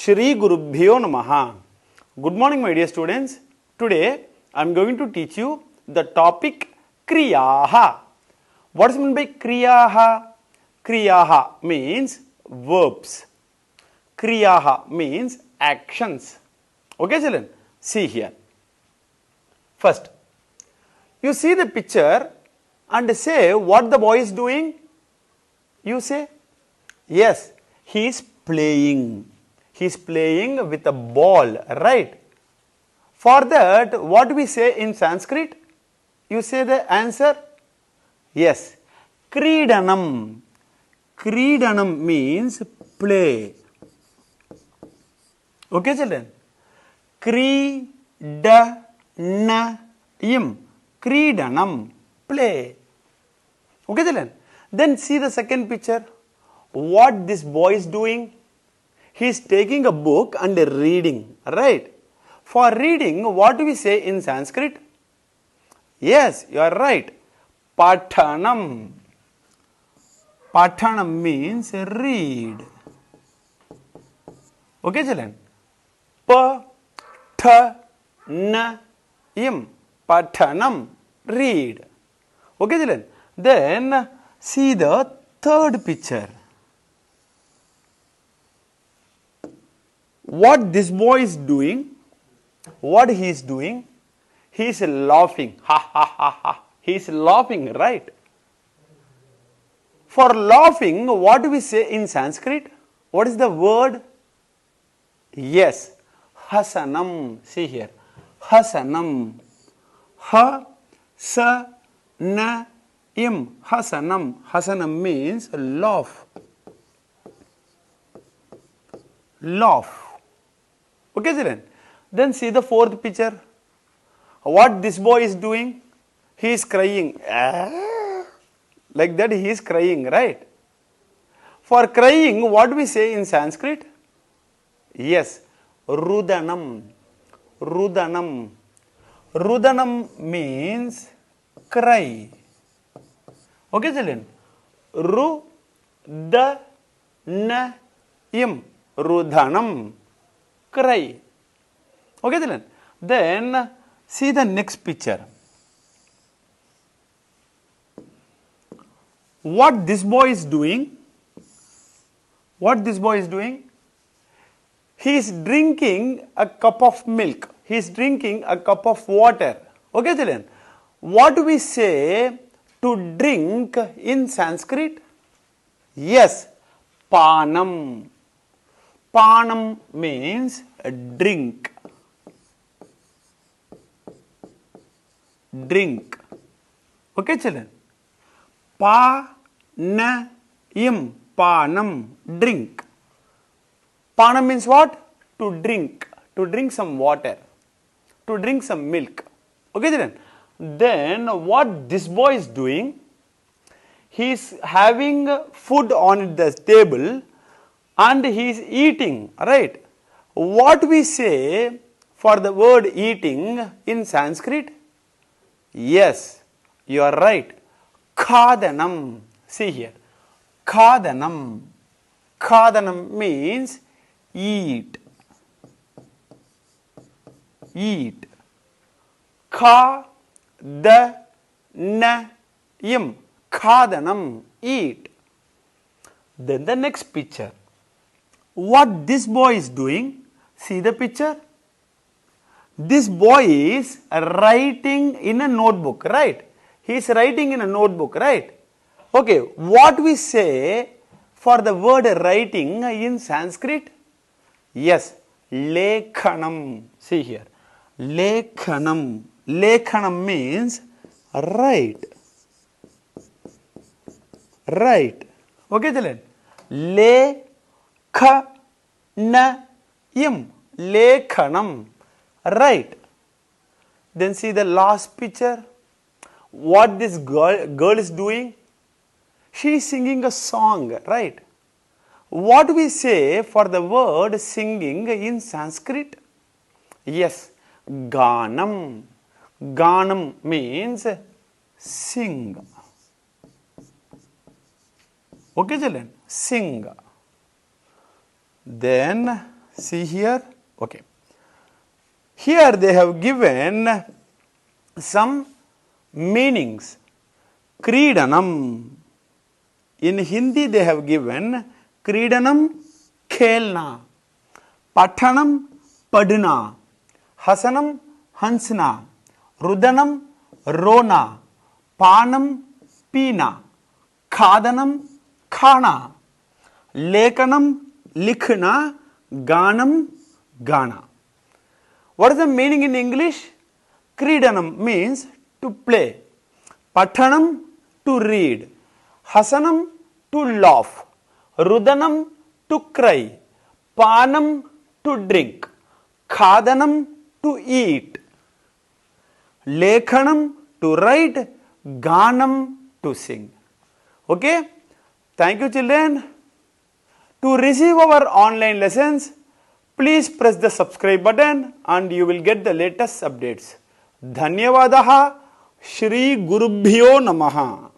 Shri Gurubhyo Namaha. Good morning, my dear students. Today I am going to teach you the topic Kriyaha. What is meant by Kriyaha? Kriyaha means verbs. Kriyaha means actions. Okay, children? See here. First, you see the picture and say what the boy is doing. You say, yes, he is playing. He is playing with a ball, right? For that, what we say in Sanskrit? You say the answer? Yes, Kridanam. Kridanam means play. Okay, children? Kridanayim. Kridanam. Play. Okay, children? Then see the second picture. What this boy is doing? He is taking a book and reading, right? For reading, what do we say in Sanskrit? Yes, you are right. Pathanam. Pathanam means read. Okay, children? Pa-tha-na-im. Pathanam. Read. Okay, children? Then see the third picture. What this boy is doing? What he is doing? He is laughing. Ha ha ha ha. He is laughing, right? For laughing, what do we say in Sanskrit? What is the word? Yes, hasanam. See here. Hasanam. Ha-sa-na-im. Hasanam. Hasanam means laugh. Laugh. Okay, children? Then see the fourth picture. What this boy is doing? He is crying. Like that he is crying, right? For crying, what do we say in Sanskrit? Yes, rudanam. Rudanam. Rudanam means cry. Okay, children? Ru-da-na-im. Rudhanam. Cry. Okay, children? Then see the next picture. What this boy is doing? What this boy is doing? He is drinking a cup of milk. He is drinking a cup of water. Okay, children? What do we say to drink in Sanskrit? Yes, panam. Panam means drink. Drink. Okay, children? Pa-na-im. Panam. Drink. Panam means what? To drink. To drink some water. To drink some milk. Okay, children? Then what this boy is doing? He is having food on the table and he is eating, right? What we say for the word eating in Sanskrit? Yes, you are right. Khadanam. See here. Khadanam. Khadanam means eat. Eat. Kha-da-na-im. Khadanam. Eat. Then the next picture. What this boy is doing? See the picture? This boy is writing in a notebook, right? He is writing in a notebook, right? Okay, what we say for the word writing in Sanskrit? Yes, lekhanam. See here. Lekhanam. Lekhanam means write. Write. Okay, children? Lekhanayim. Lekhanam. Right. Then see the last picture. What this girl is doing? She is singing a song, right? What we say for the word singing in Sanskrit? Yes, ganam. Ganam means sing. Okay, children? Sing. Then See here, okay. Here they have given some meanings. Kridanam. In Hindi they have given Kridanam khelna, Pathanam padna, Hasanam hansna, Rudanam rona, Panam pina, Khadanam khana, Lekanam likhna, Ganam gana. What is the meaning in English? Kridanam means to play, Pathanam to read, Hasanam to laugh, Rudanam to cry, Panam to drink, Khadanam to eat, Lekhanam to write, Ganam to sing. Okay? Thank you, children. To receive our online lessons, please press the subscribe button and you will get the latest updates. Dhanyavadaha. Shri Gurubhyo Namaha.